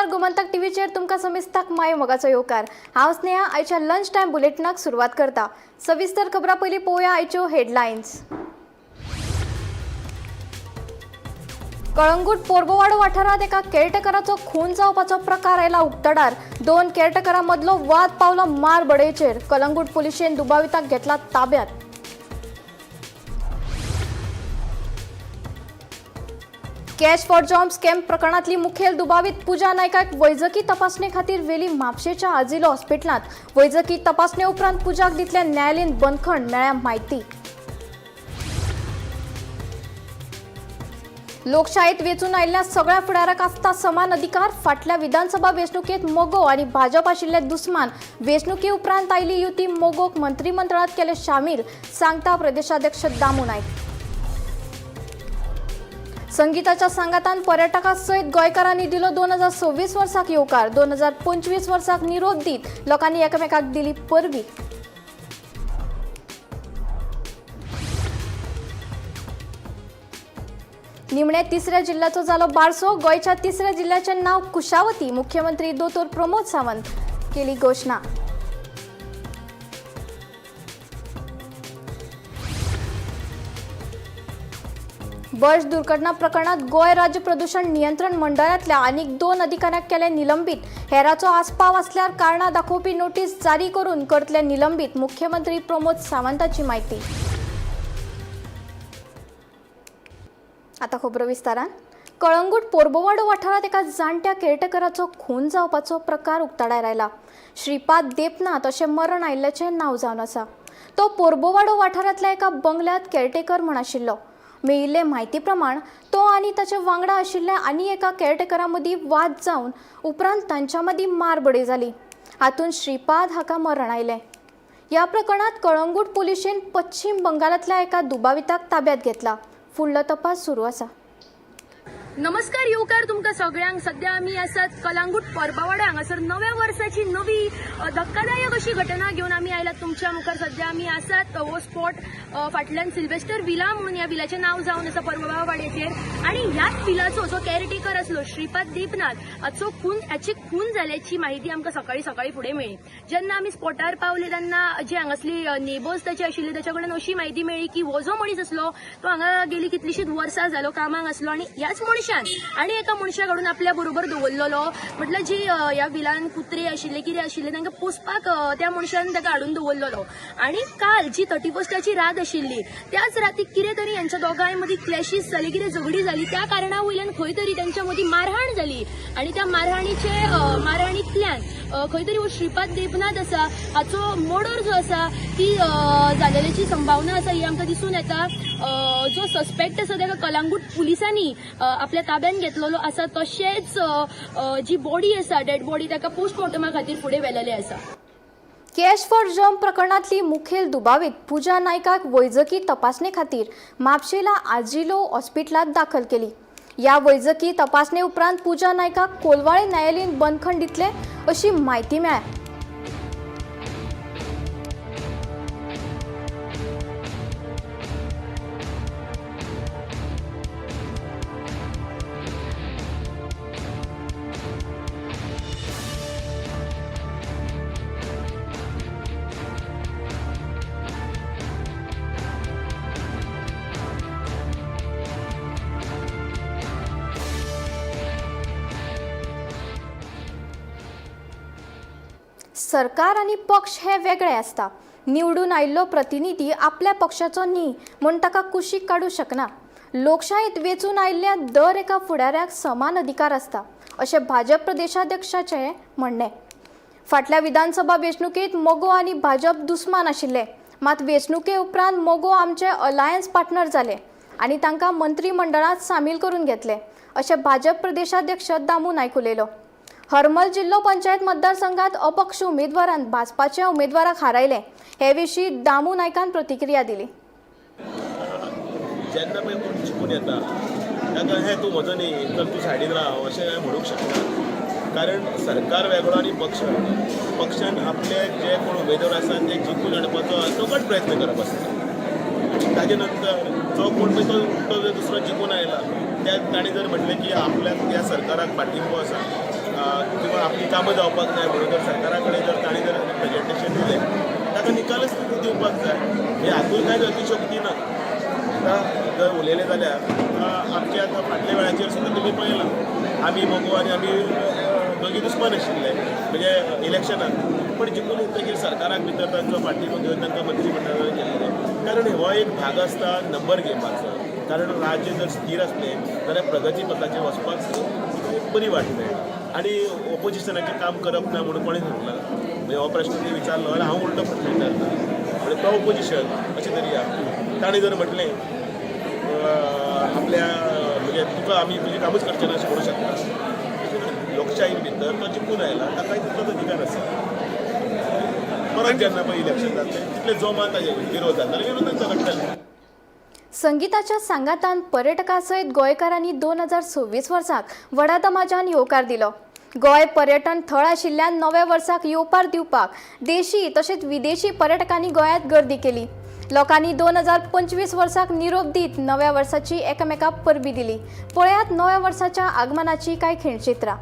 नमस्कार, गोमंतक टीव्हीचेर तुमकां समिस्ताक माय मोगाचो येवकार। हांव स्नेहा आयच्या लंच टायम बुलेटिनाक सुरवात करता। सविस्तर खबरां पयलीं पळोवया आयच्यो हेडलायन्स। कळंगूट पोरबोवाडो वाठारांत एका केअरटेकराचो खून जावपाचो प्रकार आयला उक्तडार। 2 केअरटेकरां मदलो वाद पावलो मार बडयेचेर। कळंगूट पुलिशेन दुबाविताक घेतला ताब्यात। कॅश फॉर जॉब स्कॅम प्रकरणातली मुखेल दुबावित पूजा नायकाक वैजकी तपासणे खातीर वेली म्हापशेच्या आजिलो हॉस्पिटलांत। वैजकी तपासणे उपरांत पूजाक दितले न्यायालयीन बंदखण, मेळ्ळ्या म्हायती। लोकशायेत वेचून आयिल्ल्या सगळ्या फुडाऱ्याक आसता समान अधिकार। फाटल्या विधानसभा वेंचणुकेत मोगो आनी भाजप आशिल्ले दुस्मान। वेंचणुके उपरांत आयिल्ली युती मोगोक मंत्रिमंडळांत केले शामील, सांगता प्रदेशाध्यक्ष दामू नायक। संगीताच्या सांगातान पर्यटकां सयत गोंयकारांनी दिलो 2026 वर्साक येवकार। 2025 वर्साक निरोप दीत लोकांनी एकामेकाक दिली परबी। निमणे 3ऱ्या जिल्ह्याचो जालो बारसो। गोंयच्या 3ऱ्या जिल्ह्याचे नाव कुशावती। मुख्यमंत्री दोतोर प्रमोद सावंत केली घोषणा। बस दुर्घटना प्रकरणात गोय राज्य प्रदूषण नियंत्रण मंडळातल्या आनीक 2 अधिकाऱ्यांक केले निलंबित। हेराचो आस्पाव असल्यार कारणां दाखोवपी नोटीस जारी करून करतले निलंबित। मुख्यमंत्री प्रमोद सावंताची माहिती। आता खबर विस्तारान। कळंगूट पोरबोवाडो वाठारांत एका जाणट्या केअरटेकराचो खून जावपाचो प्रकार उक्ताडार आयला। श्रीपाद देपनाथ अशें मरण आयिल्ल्याचें नांव जावन आसा। तो पोरबोवाडो वाठारांतल्या एका बंगल्यात केअरटेकर म्हण आशिल्लो। मेळिल्ले म्हायती प्रमाण तो आनी ताचे वांगडा आशिल्ल्या आनी एका केअरटेकरा मदीं वाद जावन उपरांत तांच्या मदीं मारबडी जाली। हातूंत श्रीपाद हाका मरण आयलें। ह्या प्रकरणात कळंगूट पुलिशेन पश्चिम बंगालांतल्या एका दुबाविताक ताब्यात घेतला। फुडलो तपास सुरू आसा। नमस्कार येवकार तुमकां सगळ्यांक। सध्या आमी आसात कळंगूट पोरबोवाडो हांगासर नव्या वर्साची नवी धक्कादायक अशी घटना घेवन आमी आयलात तुमच्या मुखार। सध्या आमी आसात हो स्पॉट फाटल्यान सिल्वेस्टर विला म्हणून ह्या विलाचें नांव जावन आसा पोरबोवाड्याचेर। आनी ह्याच विलाचो जो केअरटेकर आसलो श्रीपाद देपनाथ हाची खून जाल्याची माहिती आमकां सकाळी फुडें मेळ्ळी। जेन्ना आमी स्पॉटार पावले तेन्ना जे हांगासली नेबर्स ताचे आशिल्ले ताचे कडल्यान अशी माहिती मेळ्ळी की हो जो मनीस आसलो तो हांगा गेली कितलीशींच वर्सां जालो कामाक आसलो आनी ह्याच आनी एका मनशा कडून आपल्या बरोबर दवरलेलो। म्हटल्यार जी ह्या विलान कुत्रे आशिल्ले कितें आशिल्ले तांकां पोसपाक त्या मनशान ताका हाडून दवरलेलो। आनी काल जी 31ची रात आशिल्ली त्याच रातीक कितें तरी यांच्या दोगांय मदीं क्लॅशीस जाली, कितें झगडी जाली। त्या कारणा वयल्यान खंय तरी तांच्या मदीं मारहाण जाली आनी त्या मारहाणींतल्यान खंय तरी हो श्रीपाद देपनाथ आसा हाचो मर्डर जो आसा ती जालेल्याची संभावना आसा ही आमकां दिसून येता। जो सस्पेक्ट आसा ताका कळंगूट पुलिसांनी आपल्या ताब्यात घेतलेलो आसा। तशेंच जी बॉडी आसा डेड बॉडी ताका पोस्टमॉर्टमा खातीर फुडें व्हेलेले आसा। कॅश फॉर जॉब प्रकरणातली मुखेल दुबावित पूजा नायकाक वैजकी तपासणे खातीर म्हापशेला आजिलो हॉस्पिटलांत दाखल केली। या वैजकी तपासणे उपरांत पूजा नायकाक कोलवाळे न्यायालयीन बंदखण दितले अशी माहिती मेळ्ळ्या। सरकार आणि पक्ष हे वेगळे असता। निवडून आयिल्लो प्रतिनिधी आपल्या पक्षाचो न्ही म्हूण ताका कुशीक काडू शकना। लोकशायेत वेचून आयिल्ल्या दर एका फुडाऱ्याक समान अधिकार आसता अशें भाजप प्रदेशाध्यक्षाचे म्हणणे। फाटल्या विधानसभा वेंचणुकेत मोगो आनी भाजप दुस्मान आशिल्ले, मात वेंचणुके उपरांत मोगो आमचे अलायन्स पार्टनर जाले आनी तांकां मंत्रिमंडळांत सामील करून घेतले अशें भाजप प्रदेशाध्यक्ष दामू नायक उलयलो। हरमल जिल्लो पंचायत मतदारसंघात अपक्ष उमेदवारान भाजपाच्या उमेदवाराक हारयले। हे विशीं दामू नायकान प्रतिक्रिया दिली। जेन्ना पळय कोण चिकून येता ताका हे तूं म्हजो न्ही तर तूं सायडीन राव अशें हांवें म्हणूंक शकना। कारण सरकार वेगळो आनी पक्षान आपले जे कोण उमेदवार आसा ते जिखून हाडपाचो सगळोच प्रयत्न करप आसता। ताजे नंतर जो कोण पळय तो दुसरो जिखून आयला त्या ताणें जर म्हटलें की आपल्याक ह्या सरकाराक पाठिंबो आसा आपली कामां जावपाक जाय म्हणून जर सरकारा कडेन जर ताणें जर प्रेजेंटेशन दिलें ताका निकालच दिवपाक जाय हे हातूंत कांयच अतिशयोक्ती ना. आतां जर उलयलें जाल्यार आमचे आतां फाटल्या वेळाचेर सुद्दां तुमी पळयलां आमी मोगो आनी आमी दोगी दुस्मान आशिल्ले म्हणजे इलेक्शनाक, पण जिखून येतकीर सरकाराक भितर तांचो फाटीं घेवन तांकां मंत्री मंडळान केल्लें. कारण हो एक भाग आसता नंबर गेमाचो. कारण राज्य जर स्थिर असलें जाल्यार प्रगती पथाचेर वचपाक बरी वाट मेळटा. आनी ऑपोजिशनाचें काम करप ना म्हणून कोणें सांगलां म्हणजे हो प्रश्न तुमी विचारलो जाल्यार हांव उलटो प्रश्न विचारता म्हणजे तो ऑपोजिशन अशें धरया ताणें जर म्हटलें आपल्या म्हणजे तुका आमी तुजें कामूच करचें ना अशें म्हणूं शकता. लोकशाये भितर तो जिखून आयला ताकाय तितलोच अधिकार आसा. परत जेन्ना पळय इलेक्शन जातलें तितले जोमान ताजे विरोध जातले विरोधांचो घडटले. संगीताच्या सांगातान पर्यटकां सयत गोंयकारांनी 2026 वर्साक व्हडा दमाजान येवकार दिलो. गोंय पर्यटन थळ आशिल्ल्यान नव्या वर्साक येवकार दिवपाक देशी तशेंच विदेशी पर्यटकांनी गोंयांत गर्दी केली. लोकांनी 2025 वर्साक निरोप दीत नव्या वर्साची एकामेकाक परबी दिली. पळयात नव्या वर्साच्या आगमनाची कांय खिणचित्रां.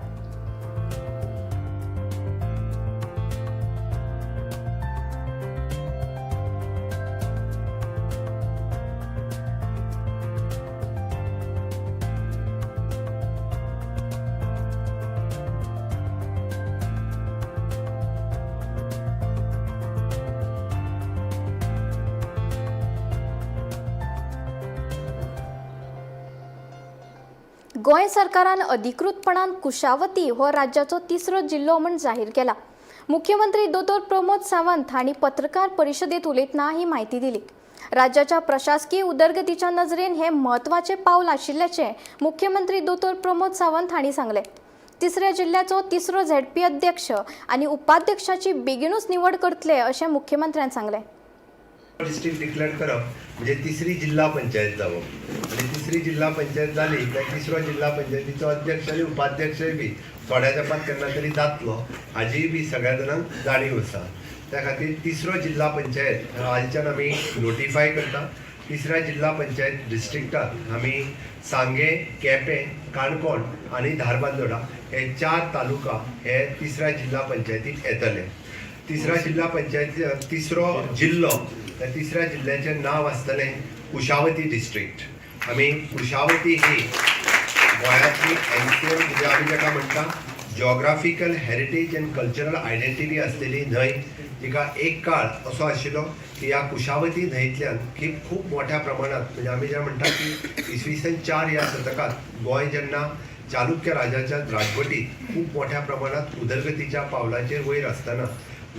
गोंय सरकारान अधिकृतपणान कुशावती हो राज्याचो तिसरो जिल्लो म्हूण जाहीर केला. मुख्यमंत्री दोतोर प्रमोद सावंत हांणी पत्रकार परिशदेंत उलयतना ही म्हायती दिली. राज्याच्या प्रशासकीय उदरगतीच्या नजरेन हे म्हत्वाचे पावल आशिल्ल्याचें मुख्यमंत्री दोतोर प्रमोद सावंत हांणी सांगलें. तिसऱ्या जिल्ल्याचो तिसरो झेडपी अध्यक्ष आनी उपाध्यक्षाची बेगीनूच निवड करतले अशें मुख्यमंत्र्यान सांगलें. डिस्ट्रिक्ट डिक्लेअर करप म्हणजे तिसरी जिल्हा पंचायत जावप आणि तिसरी जिल्हा पंचायत जाली काय तिसरो जिल्हा पंचायतीचो अध्यक्ष आणि उपाध्यक्षय बी थोड्या तेंपात केन्ना तरी जातलो हाजी बी सगळ्या जाणांक जाणीव आसा. त्या खातीर तिसरो जिल्हा पंचायत हालींच्यान आमी नोटिफाय करता. तिसऱ्या जिल्हा पंचायत डिस्ट्रिक्टात आमी सांगे, केपें, काणकोण आनी धारबांदोडा हे 4 तालुका हे तिसऱ्या जिल्हा पंचायतीक येतले. तिसरा जिल्हा पंचायत तिसरो जिल्लो त्या तिसऱ्या जिल्ह्याचें नांव आसतलें कुशावती डिस्ट्रिक्ट. आमी कुशावती ही गोंयांतली एन्शियंट म्हणजे आमी जाका म्हणटा geographical heritage end cultural identity आसलेली न्हंय जिका एक काळ असो आशिल्लो की ह्या कुशावती न्हंयतल्यान की खूब मोठ्या प्रमाणात म्हणजे आमी जे म्हणटा की इसवी 4 ह्या शतकात गोंय जेन्ना चालुक्य राजाच्या राजवटीत खूब मोठ्या प्रमाणात उदरगतीच्या पावलाचेर वयर आसतना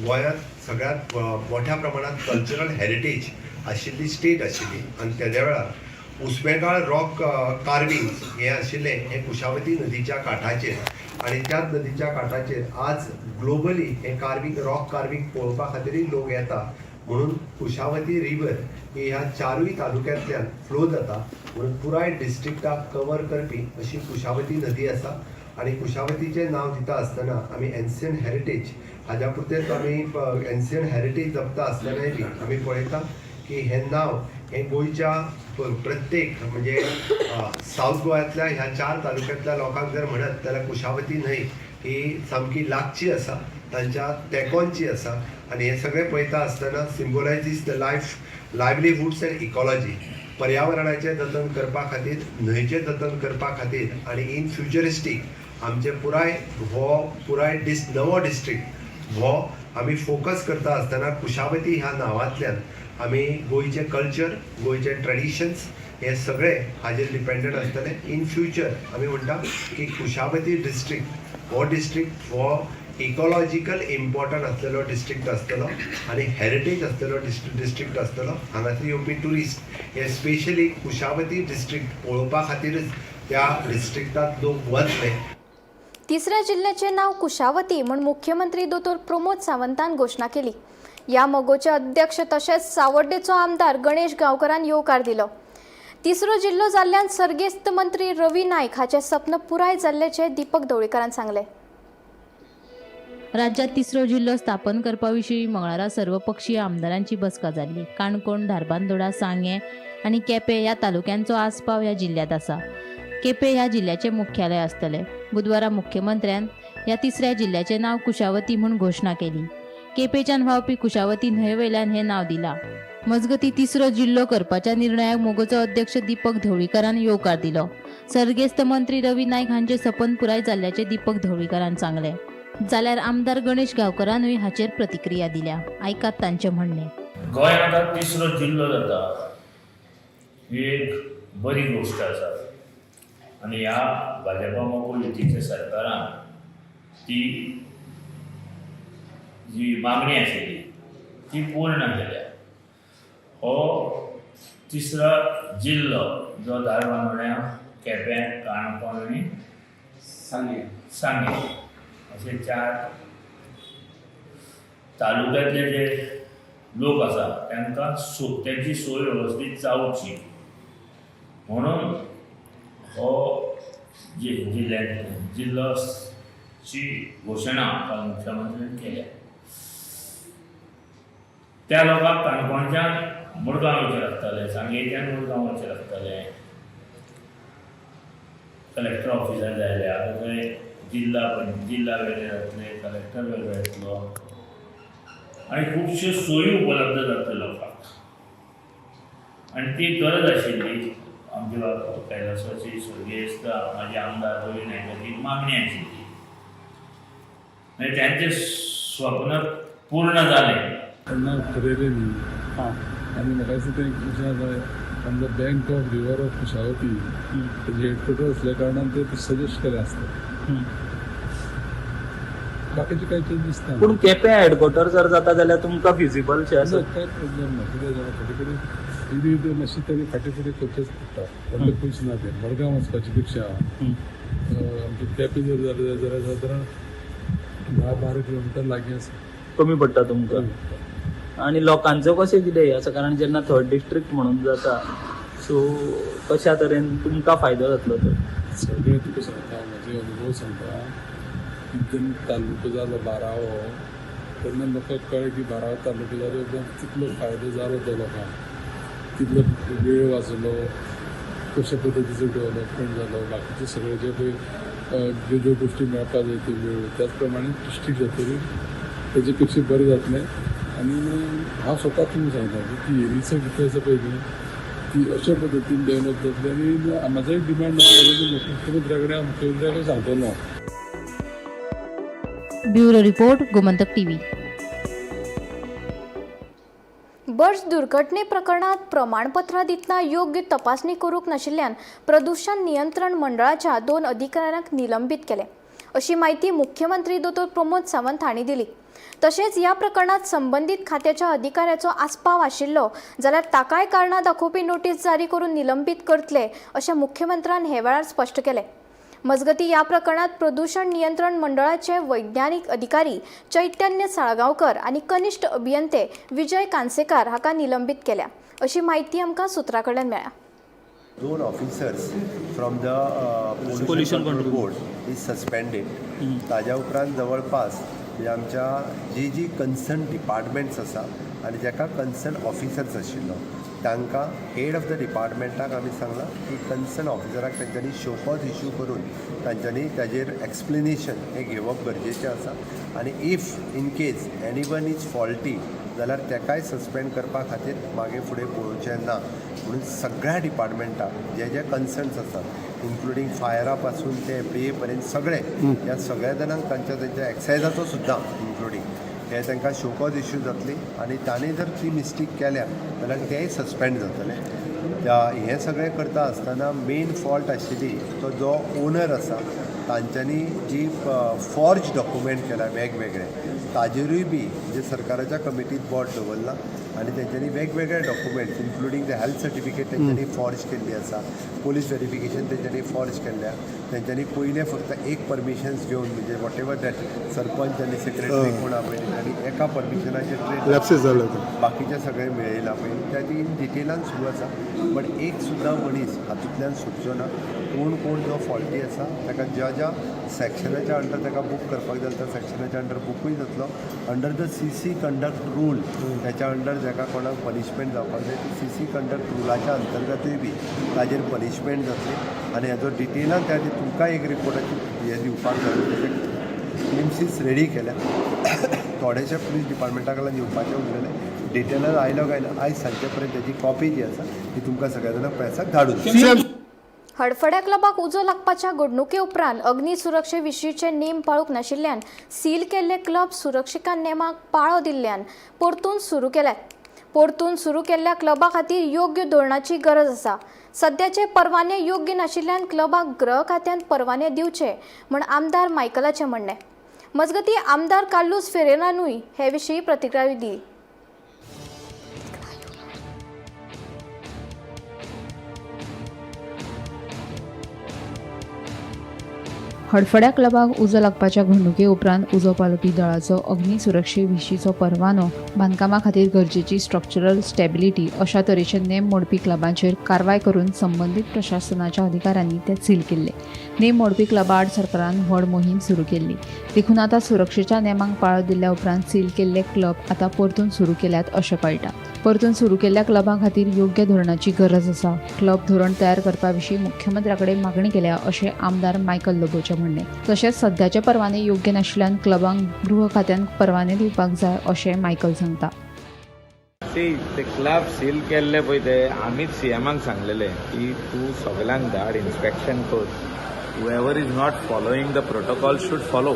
गोंयांत सगळ्यात मोठ्या प्रमाणात कल्चरल हेरिटेज आशिल्ली स्टेट आशिल्ली आनी तेद्या वेळार उस्मेगाळ रॉक कार्विंग हे आशिल्ले हे कुशावती नदीच्या काठाचेर आनी त्याच नदीच्या काठाचेर आज ग्लोबली हे कार्विंग रॉक कार्विंग पळोवपा खातीरय लोक येता म्हणून कुशावती रिवर ही ह्या 4 तालुक्यांतल्यान फ्लो जाता म्हणून पुराय डिस्ट्रिक्टाक कवर करपी अशी कुशावती नदी आसा. आणि कुशावतीचें नांव दिता आसतना आमी एन्शियंट हेरिटेज हाज्या पुरतेंच आमी एन्शियंट हेरिटेज जपता आसतनाय बी आमी पळयता की हें नांव हें गोंयच्या प्रत्येक म्हणजे सावथ गोंयांतल्या ह्या 4 तालुक्यांतल्या लोकांक जर म्हणत जाल्यार कुशावती न्हंय ही सामकी लागची आसा, तांच्या तेंकोनची आसा आनी हें सगळें पळयता आसतना सिम्बलायजीस द लायव्हलीहुड्स एंड इकॉलॉजी पर्यावरणाचें जतन करपा खातीर न्हंयचें जतन करपा खातीर आनी इन फ्युचरिस्टीक आमचे पुराय नवो डिस्ट्रिक्ट हो आमी फोकस करता आसतना कुशावती ह्या नांवांतल्यान आमी गोंयचें कल्चर गोंयचे ट्रेडिशन्स हे सगळे हाजेर डिपेंडंट आसतले. इन फ्युचर आमी म्हणटा की कुशावती डिस्ट्रिक्ट हो डिस्ट्रिक्ट हो इकॉलॉजिकल इम्पॉर्टंट आसलेलो डिस्ट्रिक्ट आसतलो आनी हेरिटेज आसलेलो डिस्ट्रिक्ट आसतलो. हांगासर येवपी ट्युरिस्ट हे स्पेशली कुशावती डिस्ट्रिक्ट पळोवपा खातीरच त्या डिस्ट्रिक्टांत लोक वतले. तिसऱ्या जिल्ह्याचे नाव कुशावती म्हूण मुख्यमंत्री दोतोर प्रमोद सावंतान घोशणा केली. ह्या मोगोचे अध्यक्ष तशेंच सावर्डेचो आमदार गणेश गांवकरान येवकार दिलो. तिसरो जिल्लो जाल्ल्यान सर्गेस्त मंत्री रवी नायक हाचें सपन पुराय जाल्ल्याचें दीपक ढवळीकरान सांगलें. राज्यात तिसरो जिल्लो स्थापन करपाविशीं मंगळारा सर्वपक्षीय आमदारांची बसका जाल्ली. काणकोण, धारबांदोडा, सांगे आनी केपें ह्या तालुक्यांचो आस्पाव ह्या जिल्ह्यात आसा. केपें ह्या जिल्ह्याचें मुख्यालय आसतलें. बुधवारा मुख्यमंत्र्यान ह्या तिसऱ्या जिल्ह्याचे नाव कुशावती म्हणून घोषणा केली. केपेच्यान व्हावपी कुशावती न्हंयवयल्यान हें नाव दिलां. मजगती तिसरो जिल्लो करपाच्या निर्णयाक मोगोचो अध्यक्ष दीपक ढवळीकरान येवकार दिलो. सर्गेस्त मंत्री रवी नायक हांचे सपन पुराय जाल्ल्याचे दीपक ढवळीकरान सांगले. जाल्यार आमदार गणेश गांवकरानूय हाचेर प्रतिक्रिया दिल्या. आयकात तांचे म्हणणे. गोंयांत आतां तिसरो जिल्लो जाता ही एक बरी गोश्ट आसा आनी ह्या भाजपा मोगोल युतीच्या सरकारान ती जी मागणी आशिल्ली ती पूर्ण केल्या. हो तिसरो जिल्लो जो धारबांदोड्या, केपें, काणकोण आनी सांगे अशे 4 तालुक्यांतले जे लोक आसा तांकां तेंची सोय वेवस्थीत जावची म्हणून हो जिल्लोची घोशणा काल मुख्यमंत्र्यान केल्या. त्या लोकांक काणकोणच्यान मुरगांव वयचें लागतालें, सांगेच्यान मुरगांव वयचें लागतालें. कलेक्टर ऑफिसार जाय आतां थंय जिल्ला वेगळे जातले, कलेक्टर वेगळो येतलो आनी खुबश्यो सोयी उपलब्ध जातल्यो लोकांक. आनी ती गरज आशिल्ली आमचे बाबा कैलासाची सर्गेस्त माझे आमदार रवी नायकाची मागणी आशिल्ली आनी त्यांचे स्वप्न पूर्ण जालें. तेन्ना ठरयलें न्ही आनी म्हाका दिसता तें विचार जाय on the bank of river of Kushavati तेजे हेडक्वॉर्टर असल्या कारणान ते सजेस्ट केलें आसता. बाकीचे कांय चेंजीस ना. पूण केपें हेडक्वॉर्टर जर जाता जाल्यार तुमकां फिजिबल शे आसा? कांय प्रॉब्लेम ना. कितें जाल्यार फाटी फुडें इदी मातशी तरी फाटी फुडें करचेच पडटा. व्हडले पयस ना ते मडगांव वचपाचे पेक्षा आमचे केपें जर जालें जाल्यार सादारण 10-12 किलोमिटर लागीं आसा. कमी पडटा तुमकां. आनी लोकांचो कशें कितें हें आसा कारण जेन्ना थर्ड डिस्ट्रिक्ट म्हणून जाता सो कशा तरेन तुमकां फायदो जातलो तर? सगळें तुका सांगता म्हाजे अनुभव सांगता. जेन्ना तालुको जालो बारावो तेन्ना म्हाका कळ्ळें की बारावो तालुको जालो उपरांत कितलो फायदो जालो तो लोकांक, कितलो वेळ वाचलो, कशा पद्दतीचो डेवलपमेंट जालो, बाकीचे सगळे जे पळय ज्यो गोश्टी मेळपाक जाय त्यो वेळ त्याच प्रमाणे डिस्ट्रिक्ट जातकीर तेजे पेक्षा बरें जातलें. आनी हांव स्वता तुमकां सांगता की एरिसा कितें आसा पळय न्ही ती अशा पद्दतीन डेवलप जातली. आनी म्हाजोय डिमांड मुख्यमंत्र्या कडेन मुख्यमंत्र्याक सांगतलो. Bureau report Gomantak TV. Bus दुर्घटने प्रकरणात प्रमाणपत्रां दितना योग्य तपासणी करूंक नाशिल्ल्यान प्रदूषण नियंत्रण मंडळाच्या 2 अधिकाऱ्यांक निलंबित केले अशी माहिती मुख्यमंत्री दोतोर प्रमोद सावंत हांणी दिली. तशेंच ह्या प्रकरणात संबंधित खात्याच्या अधिकाऱ्याचो आस्पाव आशिल्लो जाल्यार ताकाय कारणां दाखोवपी नोटीस जारी करून निलंबित करतले अशें मुख्यमंत्र्यान हे वेळार स्पश्ट केलें. मजगती ह्या प्रकरणात प्रदूषण नियंत्रण मंडळाचे वैज्ञानिक अधिकारी चैतन्य साळगांवकर आणि कनिष्ठ अभियंते विजय कानसेकार हाका निलंबित केल्या अशी माहिती आमकां सुत्रा कडल्यान मेळ्ळ्या. 2 officers from the pollution control board is suspended. ताज्या उपरांत जवळपास म्हणजे आमच्या जी कन्सर्न डिपार्टमेंट्स आसा आनी जाका कन्सर्न ऑफिसर्स आशिल्लो तांकां हेड ऑफ द डिपार्टमेंटाक आमी सांगलां की कन्सर्न ऑफिसराक तांच्यांनी शो कॉज इश्यू करून तांच्यांनी ताजेर एक्सप्लेनेशन हें घेवप गरजेचें आसा. आनी if in case anyone is faulty जाल्यार ताकाय सस्पेंड करपा खातीर मागीर फुडें पळोवचें ना. म्हणून सगळ्या डिपार्टमेंटाक जे कन्सर्न्स आसात इन्क्लुडींग फायरा पासून ते एफडीए पर्यंत सगळे ह्या सगळ्या जाणांक तांच्या एक्सायजाचो सुद्दां इन्क्लुडींग हे तांकां शो कॉज इश्यू जातली आनी तांणी जर ती मिस्टेक केल्या जाल्यार तेय सस्पेंड जातले. हें सगळें करता आसतना मेन फॉल्ट आशिल्ली तो जो ओनर आसा तांच्यांनी जी फॉर्ज डॉक्युमेंट केला वेगवेगळे ताजेरूय बी जे सरकाराच्या कमिटीत बोर्ड दवरला आनी तेंच्यांनी वेगवेगळे documents including the health certificate तेंच्यांनी फॉर्ज केल्ली आसा, पोलीस व्हेरिफिकेशन तेंच्यांनी फॉर्ज केल्ल्या. तेंच्यांनी पयलें फक्त एक परमिशन्स घेवन म्हणजे वॉट एवर दॅट सरपंच आनी सेक्रेटरी कोण आहा पळय आनी एका परमिशनाचेर ट्रेड बाकीचे सगळे मेळयला पळय त्या ती डिटेलान सुरू आसा. बट एक सुद्दां मनीस हातूंतल्यान सुटचो ना. कोण जो फॉल्टी आसा ताका ज्या सेक्शनाच्या अंडर ताका बूक करपाक जाय त्या सेक्शनाच्या अंडर बूकूय जातलो. Under the CC conduct rule त्याच्या अंडर जाका कोणाक पनिशमेंट जावपाक जाय ती CC कंडक्ट रुलाच्या अंतर्गतूय बी ताजेर पनिशमेंट जातली. आनी हाजो डिटेलान त्या तुमकां एक रिपोर्टाची हे दिवपाक जाय पॉलिसीज रेडी केल्या थोडेशे पुलीस डिपार्टमेंटा कडल्यान येवपाचें उरलेलें डिटेलर आयलो काय ना आयज सांजे पर्यंत तेजी कॉपी जी आसा ती तुमकां सगळ्या जाणांक प्रेसाक धाडून हडफड्या क्लबाक उजो लागपाच्या घडणुके उपरांत अग्नी सुरक्षे विशींचे नेम पाळूंक नाशिल्ल्यान सील केल्ले क्लब सुरक्षिका नेमाक पाळो दिल्ल्यान परतून सुरू केल्यात. परतून सुरू केल्ल्या क्लबा खातीर योग्य धोरणाची गरज आसा. सद्याचे परवाने योग्य नाशिल्ल्यान क्लबाक गृह खात्यान परवाने दिवचे म्हण आमदार मायकलाचें म्हणणें. मजगतीं आमदार कार्लोस फेरेरानूय हे विशीं प्रतिक्रिया दिली. हडफड्या क्लबाक उजो लागपाच्या घडणुके उपरांत उजो पालोवपी दळाचो अग्नी सुरक्षे विशींचो परवानो, बांदकामा खातीर गरजेची स्ट्रक्चरल स्टॅबिलिटी अशा तरेचे नेम मोडपी क्लबांचेर कारवाय करून संबंदीत प्रशासनाच्या अधिकाऱ्यांनी ते सील केल्ले. नेम मोडपी क्लबा आड सरकारान व्हड मोहीम सुरू केल्ली. देखून आतां सुरक्षेच्या नेमांक पाळो दिल्ल्या उपरांत सील केल्ले क्लब आतां परतून सुरू केल्यात अशें कळटा. परतून सुरू केल्ल्या क्लबां खातीर योग्य धोरणाची गरज आसा. क्लब धोरण तयार करपा विशीं मुख्यमंत्र्या कडेन मागणी केल्या अशें आमदार मायकल लोबोचें म्हणणें. तशेंच सद्याचे परवाने योग्य नाशिल्ल्यान क्लबांक गृह खात्यान परवाने दिवपाक जाय अशें मायकल सांगता. ते क्लब सील केल्ले पळय ते आमीच सीएमाक सांगलेले की तूं सगळ्यांक धाड इन्स्पेक्शन कर. whoever is not following the protocol should follow.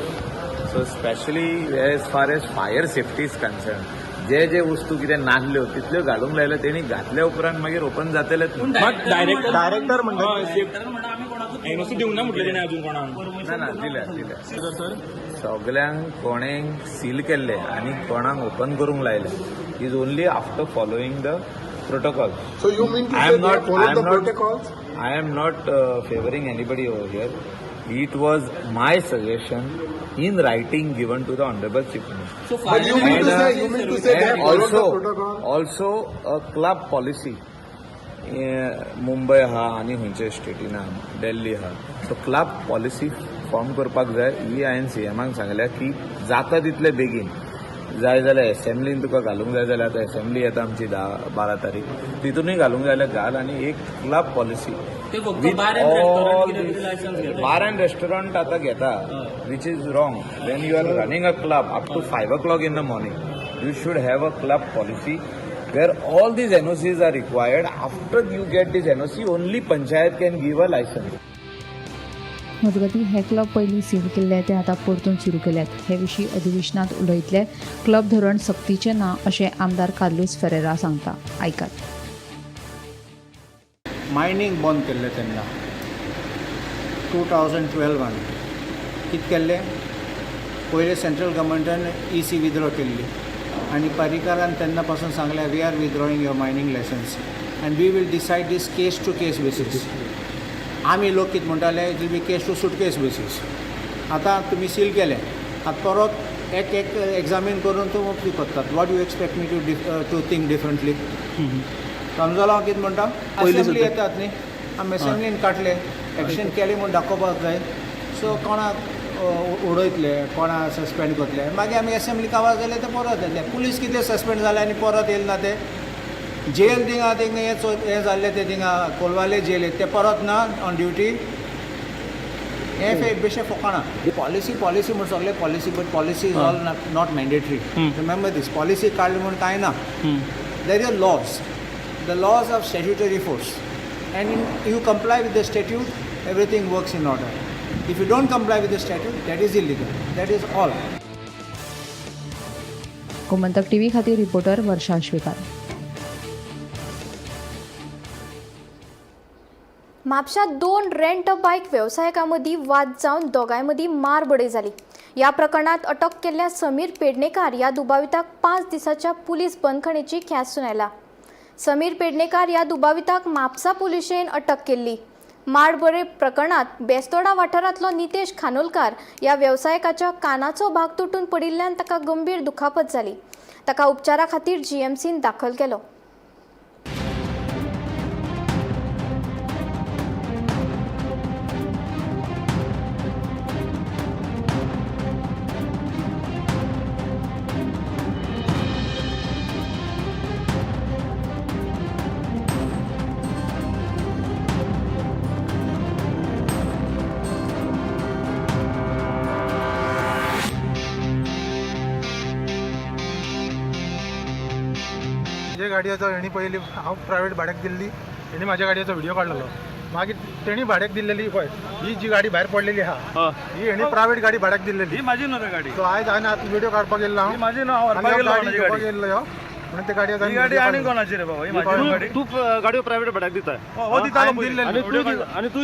So especially as far as fire safety is concerned, जे वस्तू कितें नासल्यो तितल्यो घालूंक लायल्यो तेणी घातल्या उपरांत मागीर ओपन जातले. डायरेक्टर ना दिल्या सगळ्यांक कोणें सील केल्ले आनी कोणाक ओपन करूंक लायले is only after following the protocol. So you mean to say they are following the protocols? I am not favoring anybody over here. It was my suggestion in writing given to the Honorable Chief Minister. So but you mean to say they have followed the protocol? Also a club policy. Mumbai हा आनी खंयच्या स्टेटीन हा दिल्ली हा so club policy form करपाक जाय ही हांवें सीएमाक सांगल्या की जाता तितले बेगीन जाय जाल्यार एसेंब्लीन तुका घालूंक जाय जाल्यार आतां एसेंब्ली येता आमची 10-12 तारीख तितूनय घालूंक जाय जाल्यार घाल आनी एक club policy bar and restaurant आतां घेता which is wrong. When you are running a club up to 5 o'clock in the morning you should have a club policy where all these NOCs are required. After you get this NOC only panchayat can give a license. मजगतीं हे club पयलीं seal केल्ले ते आतां परतून सुरू केल्यात. हे विशीं अधिवेशनांत उलयतले. क्लब धोरण सक्तीचें ना अशें आमदार कार्लोस फेरेरा सांगता. आयकात. मायनींग बंद केल्लें तेन्ना 2012 कितें केल्लें पयलें सेंट्रल गव्हर्मेंटान EC विथड्रॉ केल्ली आनी पर्रीकारान तेन्ना पासून सांगलें we are withdrawing your mining licence and we will decide this case to case basis. आमी लोक कितें म्हणटाले it will be case to suitcase basis. आतां तुमी सील केलें आतां परत एक एग्जामीन करून तूं मुक्ती करतात. What you expect me to think differently. समजलो हांव कितें म्हणटा. असेंब्ली येतात न्ही आमी असेंब्लीन काडले एक्शन केली म्हूण दाखोवपाक जाय. सो कोणाक उडयतले कोणाक सस्पेंड करतले मागीर आमी असेंब्लीक आवाज जाले ते परत येतले. पुलीस कितले सस्पेंड जाले आनी परत येयले ना ते. जेल थिंगा हें जाल्ले ते थिंगा कोलवाले जेल ते परत ना ऑन ड्युटी. हे बेश्टे फकाणां. पॉलिसी म्हूण सगळे policy but policy is all not mandatory. Remember this policy काडली म्हूण कांय ना. There is laws the laws of statutory force and you comply with the statute everything works in order. If you don't comply with the statute, that is illegal. That is all. Gomantak TV खातीर reporter वर्षा श्वेकार. म्हापशांत 2 rent बायक वेवसायिकां वाद जावन दोगांय मदीं मारबडय जाली. ह्या प्रकरणात अटक केल्ल्या समीर पेडणेकार ह्या दुबाविताक 5 दिसाच्या पुलीस बंदखणीची ख्यास्त सुनायला. समीर पेडणेकार ह्या दुबाविताक म्हापसा पुलिशेन अटक केल्ली. मारबडे प्रकरणात बेस्तोडा वाठारांतलो नितेश खानोलकार ह्या वेवसायिकाच्या कानाचो भाग तुटून पडिल्ल्यान ताका गंभीर दुखापत जाली. ताका उपचारा खातीर GMCन दाखल केलो. जे गाडयेचो हेणी पयलीं हांव प्रायवेट भाड्याक दिल्ली हेणी म्हाज्या गाडयेचो व्हिडिओ काडलेलो मागीर तेणी भाड्याक दिल्लेली पळय ही जी गाडी भायर पडलेली आहा ही हेणी प्रायवेट गाडी भाड्याक दिल्लेली ही माझी न्हू गाडी सो आयज हांवें आतां व्हिडिओ काडपाक गेल्लो हांव माझी न्हू गाडी घेवपाक गेल्लो ह्यो म्हणून ते गाडयेक ही गाडी आणि कोणाची रे बाबा ही माझी गाडी तू गाडयो प्रायवेट भाड्याक दिताय हो दितालो आणि तू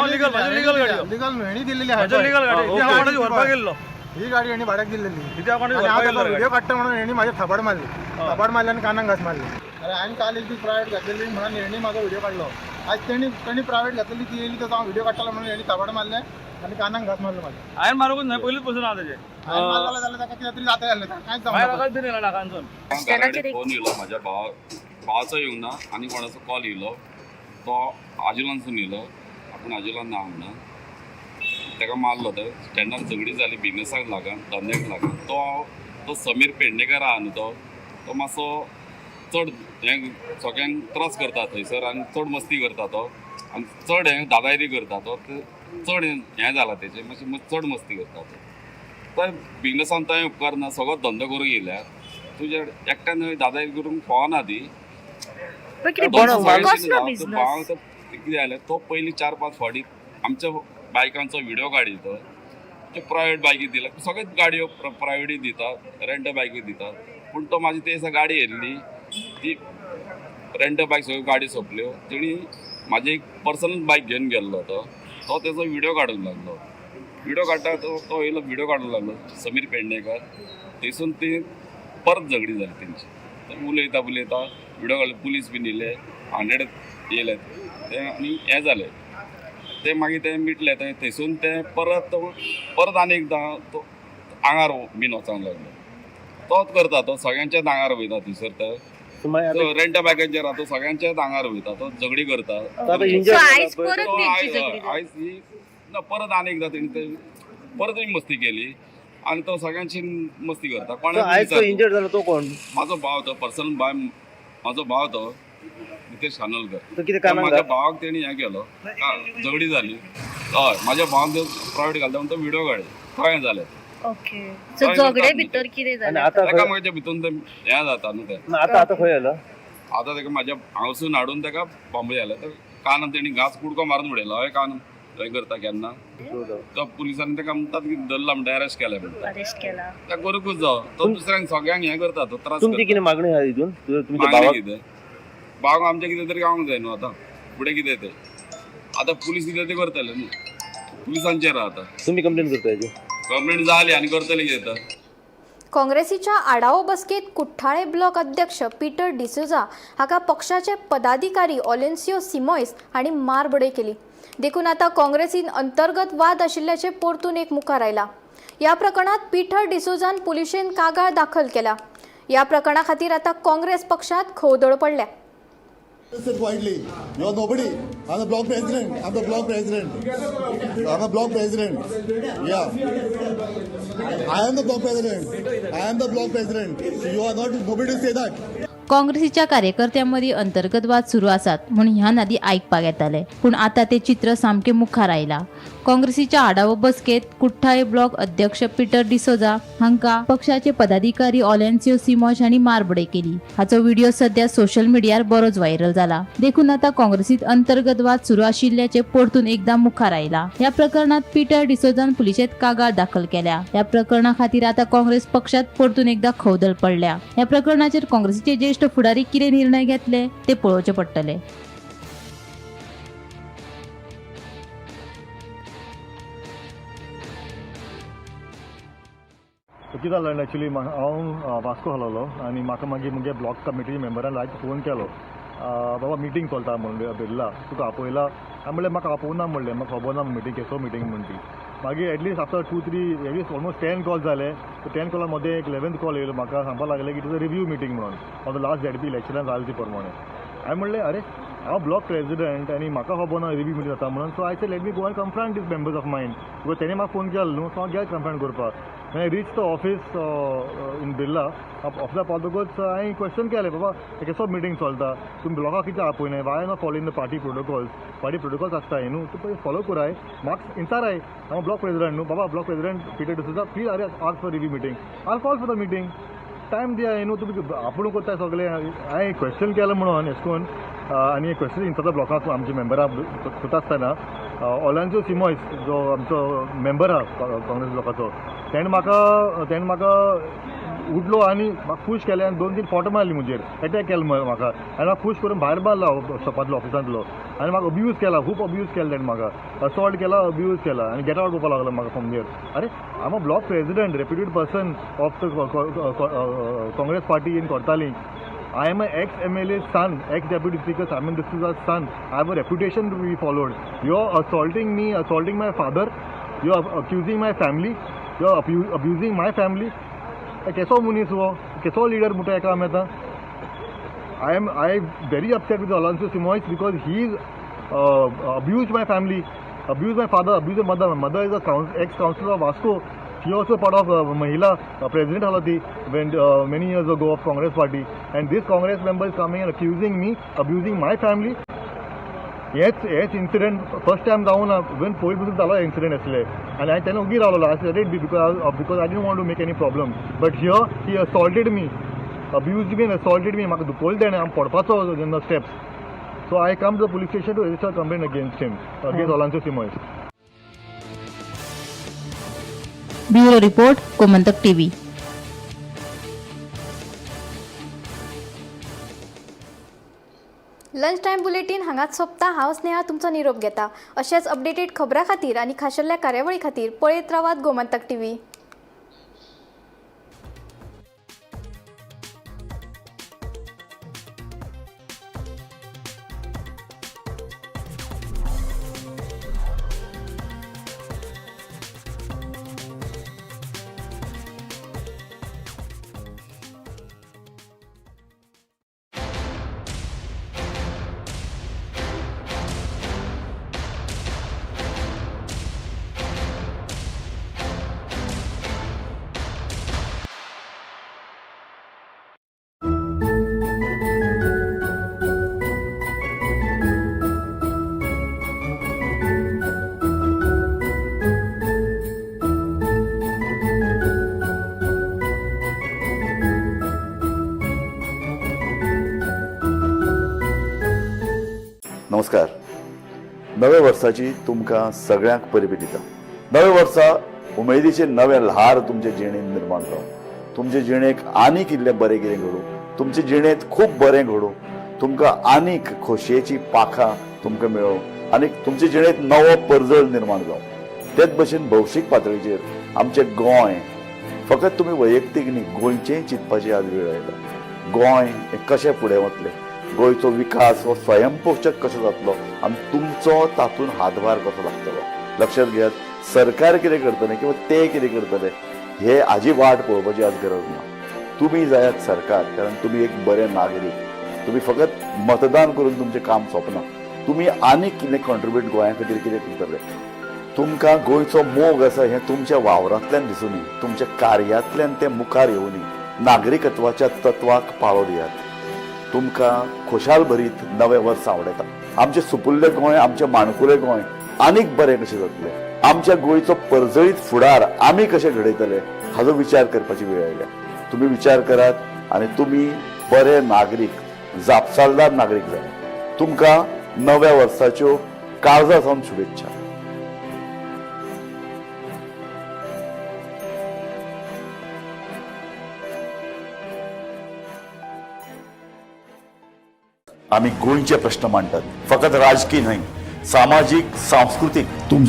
लीगल गाडी लीगल हेणी दिल्लेली माझी लीगल गाडी ती हांव कोणाची व्हरपाक गेल्लो ही गाडी हेणी भाड्याक दिल्लेली कित्या कोणाची आणि व्हरपाक हांव गेल्लो व्हिडिओ काडटा म्हणून हेणी म्हाजे थबाड मारली आनी कानाक घास मारली अरे हांवें काल एक दीस प्रायवेट घातलेली म्हणून हेणी म्हाजो व्हिडिओ काडलो आज तेणी प्रायवेट घातलेली ती येयली तर हांव व्हिडिओ काडटालो म्हणून हेणी थबाड मारले आनी कानाक घास मारलो म्हाज्या हांवें मारूंकच न्हय पयलींच पसून हांव तेजे हांवें मारलेलो जाल्यार ताका कितें तरी जाता जालें कांयच भायर जावना वचत दिली ना नाकांसून फोन येयलो म्हाज्या भावाचो येवंक ना आनी कोणाचो कॉल येयलो तो आजिलानसून येयलो आपूण आजिलान ना म्हणून ताका मारलो तो स्टँडार झगडी जाली बिजनसाक लागून धंद्याक लागून तो समीर पेडणेकर आहा न्हू तो मातसो चड हें सगळ्यांक त्रास करता थंयसर आनी चड मस्ती करता तो आनी चड हें दादागिरी करता तो चड हें जाला तेजें मातशें चड मस्ती करता तो बिजनसान थंय उपकार ना सगळो धंदो करूंक येयल्यार तुज्या एकट्यान दादागिरी करूंक फावना ती भाव तो कितें जालें तो पयलीं 4-5 फावटी आमच्या बायकांचो व्हिडिओ काडितो ते प्रायवेट बायकी दिला सगळ्याच गाडयो प्रायवेटी दितात रेंट बायकी दितात पूण तो म्हाजी ते दिसा गाडी येयल्ली ती रेंट बायक सगळ्यो गाडी सोंपल्यो तेणी म्हाजी एक पर्सनल बायक घेवन गेल्लो तो तेजो व्हिडिओ काडूंक लागलो व्हिडिओ काडटा तो येयलो व्हिडिओ काडूंक लागलो समीर पेडणेकर थंयसून ती परत झगडी जाली तेंची उलयता व्हिडिओ काडलो पुलीस बीन येयले 100 येयले ते आनी हें जालें ते मागीर ते मिटले थंयसून ते परत आनी एकदां तो आंगार बीन वचोंक लागलो तोच करता तो सगळ्यांच्याच आंगार वयता थंयसर तो रेंट बायकांचेर तो सगळ्यांच्याच आंगार वयता तो झगडी करता आयज ही परत आनी एकदां तेणी परत मस्ती केली आनी तो सगळ्यांची मस्ती करता कोण म्हाजो भाव तो पर्सनल बाय म्हाजो भाव तो नितेश खानोलकर म्हाज्या भावाक तेणी हें केलो झगडी जाली हय म्हाज्या भावाक प्रायवेट घालता म्हणून तो व्हिडिओ काडले कळ्ळें जालें झगडे भितर कितें जालें ताका म्हाज्या भितून तें हें जाता न्हू तें आता खंय आलो आतां ताका म्हाज्या हांगसून हाडून ताका बांबळे जाले तर कानान तेणी घास कुडको मारून उडयलो हय कान थंय करता केन्ना तो पुलिसांनी ताका म्हणटात की धरला म्हणटा अरेस्ट केलें म्हणटा ताका करूंकूच जावं तो दुसऱ्यांक सगळ्यांक हें करता तो त्रास कितें मागणी आहा हितून मागणी कितें भाव आमचें कितें तरी गावंक जाय न्हू आतां फुडें कितें तें आतां पुलीस कितें तें करतले न्हू पुलिसांचेर आतां तुमी कंप्लेन करता हेजी कंप्लेंट जाली आनी करतले कितें तर काँग्रेसीच्या आढावो बसकेत कुठ्ठाळे ब्लॉक अध्यक्ष पीटर डिसोजा हाका पक्षाचे पदाधिकारी ऑलेन्सियो सिमोयस हांणी मारबडय केली देखून आता काँग्रेसीन अंतर्गत वाद आशिल्ल्याचे परतून एक मुखार आयला या प्रकरणात पीटर डिसोजान पुलिशेन कागाळ दाखल केला या प्रकरणा खातीर आता काँग्रेस पक्षात खवदळ पडल्या Widely, you're nobody. I'm the block president. I'm the block president. I'm a block president. Yeah. I am the block president. I am the block president. You are not nobody to say that. काँग्रेसीच्या कार्यकर्त्यांमध्ये अंतर्गत वाद सुरू आसात म्हणून ह्या नादी आयकपाक येताले पूण आता ते चित्र सामके मुखार आयला काँग्रेसीच्या आढावो बसकेत कुठ्ठाळे ब्लॉक अध्यक्ष पीटर डिसोजा हांका पक्षाचे पदाधिकारी ऑलेन्सियो सिमोस हांणी मारबडय केली हाचो व्हिडिओ सध्या सोशल मिडियार बरोच व्हायरल जाला देखून आता काँग्रेसीत अंतर्गत वाद सुरू आशिल्ल्याचे परतून एकदा मुखार आयला या प्रकरणात पीटर डिसोजान पुलिशेंत कागाळ दाखल केल्या या प्रकरणा खातीर आता काँग्रेस पक्षात परतून एकदा खवदळ पडल्या या प्रकरणाचेर काँग्रेसीचे ज्येष्ठ फुडारी कितें निर्णय घेतले ते पळोवचे पडटले कितें जालें एक्चुली हांव वास्को आहलोलो आनी म्हाका मागीर मुगे ब्लॉक कमिटी मेंबरान लायक फोन केलो बाबा मिटींग चलता म्हणून बिर्ला तुका आपयला हांवें म्हणलें म्हाका आपोवना म्हणलें म्हाका खबर ना मिटींग केसो मिटींग म्हण ती मागीर at least after 2-3 at least almost 10 call जाले 10 कॉला मदें एक 11th कॉल येयलो म्हाका सांगपाक लागलें की it is a review meeting म्हणून ऑन द लास्ट ZP इलेक्शनान जालें ती प्रमाणे हांवें म्हणलें अरे हांव ब्लॉक प्रेसिडेंट आनी म्हाका खबर ना रिव्यू मिटींग जाता म्हणून so I say let me go and confront these members of mind because तेणें म्हाका फोन केलो न्हू सो हांव गेल कन्फ्रंट करपाक when I reached the office in Birla, officer Padogos, I question केले बाबा केसो मीटिंग चलता तुमी ब्लॉकाक कितें आपयनाय why not following the party protocols आसता न्हू तूं फॉलो कराय म्हाका इंचाराय हांव ब्लॉक प्रेसिडेंट न्हू बाबा block president Peter D'Souza please are ask for review meeting I call for the meeting time दिया न्हू तुमी आपूण कोत्ता सगळें हांवें क्वेश्चन केलें म्हणून एश कोन आनी क्वेश्चन इंचाचा ब्लॉकाक आमचे मेंबरां करता आसतना ऑलांचो सिमॉयस जो आमचो मेंबर आहा काँग्रेस ब्लॉकाचो तेणें म्हाका उठलो आनी म्हाका पुश केलें आनी 2-3 फोट मारली म्हजेर एटॅक केलो म्हाका आनी म्हाका पुश करून भायर मारलो शॉपांतलो ऑफिसांतलो आनी म्हाका अब्यूज केला खूब अब्यूज केला तेणें म्हाका असॉल्ट केला अब्यूज केला आनी गेट आउट करपाक लागलो म्हाका फ्रॉम देर अरे I am a block president reputed person of the Congress party in Cortalim I am an ex-MLA's son, ex-deputy speaker Simon D'Souza's son. I have a reputation to be followed. You are assaulting me, assaulting my father. You are accusing my family. You are abusing my family. कैसो मुनीस वो कैसो leader Muthe एका आमी आतां I very upset with Alonso Simoes because he abused my family, abused my father, abused my mother. My mother is a ex-councillor of Vasco. She also part of Mahila President Halati when many years ago of Congress Party, and this Congress member is coming and accusing me, abusing my family. Yes, incident first time down when police was dalo incident asle, and I tell ugi ralo I said it because I didn't want to make any problem. But here he assaulted me, abused me and assaulted me. Maka dukol dene am podpacho in the steps. So I come to the police station to register a complaint against him, against Alonso Simoes. Bureau report Gomantak TV. Lunch time bulletin हांगाच सोंपता. हांव स्नेहा तुमचो निरोप घेता. अशेंच updated खबरां खातीर आनी खाशेल्ल्या कार्यावळी खातीर पळयत रावात गोमंतक टीव्ही. नमस्कार. नव्या वर्साची तुमकां सगळ्यांक परबी दिता. नव्या वर्सा उमेदीचे नवे ल्हार तुमचे जिणेंत निर्माण जावं. तुमचे जिणेक आनीक इल्लें बरें कितें घडूं. तुमचे जिणेंत खूब बरें घडूं. तुमकां आनीक खोशयेची पाखां तुमकां मेळों आनीक तुमचे जिणेंत नवो परजळ निर्माण जावं. तेच भशेन भौशीक पातळीचेर आमचें गोंय फकत तुमी वैयक्तीक न्ही गोंयचेंय चिंतपाची आज वेळ आयला. गोंय हें कशें फुडें वतलें, गोंयचो विकास हो स्वयंपोषक कसो जातलो आनी तुमचो तातूंत हातभार कसो लागतलो. लक्षात घेयात, सरकार कितें करतलें किंवा ते कितें करतले हे हाजी वाट पळोवपाची आज गरज ना. तुमी जायात सरकार, कारण तुमी एक बरे नागरीक. तुमी फकत मतदान करून तुमचें काम सोंपना. तुमी आनीक कितें कॉन्ट्रिब्यूट गोंया खातीर कितें करतले. तुमकां गोंयचो मोग आसा हें तुमच्या वावरांतल्यान दिसून येता. तुमच्या कार्यातल्यान तें मुखार येवूं न्ही. नागरिकत्वाच्या तत्वाक पाळो दियात. तुमकां खोशाल भरीत नवें वर्स आवडटा. आमचें सुपुल्लें गोंय, आमचें माणकुलें गोंय आनीक बरें कशें जातलें. आमच्या गोंयचो परजळीत फुडार आमी कशें घडयतले हाचो विचार करपाची वेळ आयल्या. तुमी विचार करात आनी तुमी बरे नागरीक, जापसालदार नागरीक जाय. तुमकां नव्या वर्साच्यो काळजा सावन शुभेच्छा. आम्ही गोंयचे प्रश्न मांडटात, फकत राजकीय न्हय, सामाजीक, सांस्कृतिक. तुमचे